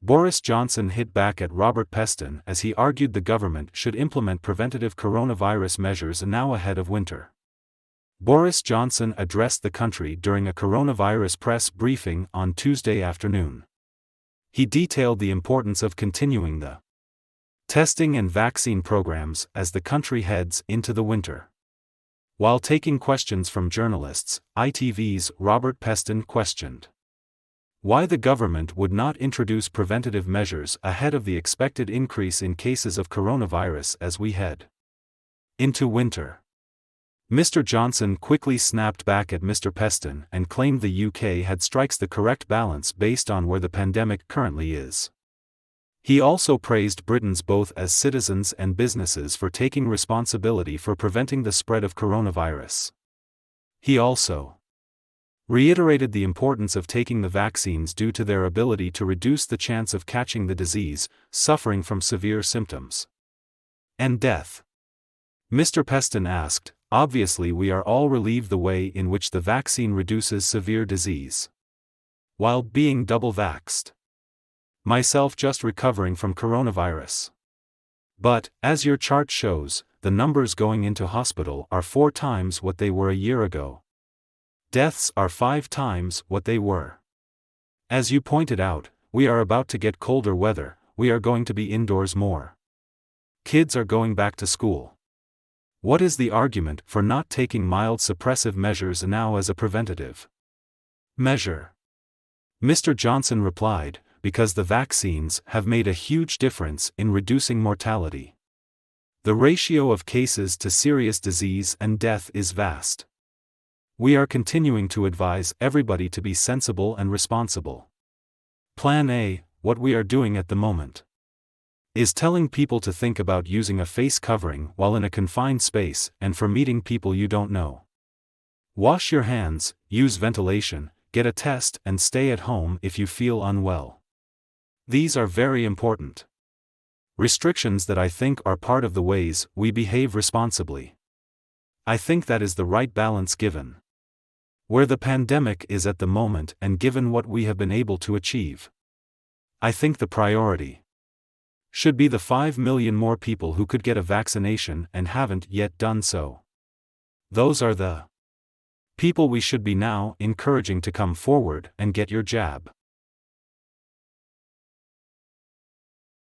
Boris Johnson hit back at Robert Peston as he argued the government should implement preventative coronavirus measures now ahead of winter. Boris Johnson addressed the country during a coronavirus press briefing on Tuesday afternoon. He detailed the importance of continuing the testing and vaccine programs as the country heads into the winter. While taking questions from journalists, ITV's Robert Peston questioned why the government would not introduce preventative measures ahead of the expected increase in cases of coronavirus as we head into winter. Mr. Johnson quickly snapped back at Mr. Peston and claimed the UK had strikes the correct balance based on where the pandemic currently is. He also praised Britons both as citizens and businesses for taking responsibility for preventing the spread of coronavirus. He also reiterated the importance of taking the vaccines due to their ability to reduce the chance of catching the disease, suffering from severe symptoms, and death. Mr. Peston asked, "Obviously we are all relieved the way in which the vaccine reduces severe disease. While being double-vaxxed. Myself just recovering from coronavirus. But, as your chart shows, the numbers going into hospital are 4 times what they were a year ago. Deaths are 5 times what they were. As you pointed out, we are about to get colder weather, we are going to be indoors more. Kids are going back to school. What is the argument for not taking mild suppressive measures now as a preventative measure?" Mr. Johnson replied, "Because the vaccines have made a huge difference in reducing mortality. The ratio of cases to serious disease and death is vast. We are continuing to advise everybody to be sensible and responsible. Plan A, what we are doing at the moment, is telling people to think about using a face covering while in a confined space and for meeting people you don't know. Wash your hands, use ventilation, get a test and stay at home if you feel unwell. These are very important restrictions that I think are part of the ways we behave responsibly. I think that is the right balance given where the pandemic is at the moment and given what we have been able to achieve. I think the priority should be the 5 million more people who could get a vaccination and haven't yet done so. Those are the people we should be now encouraging to come forward and get your jab."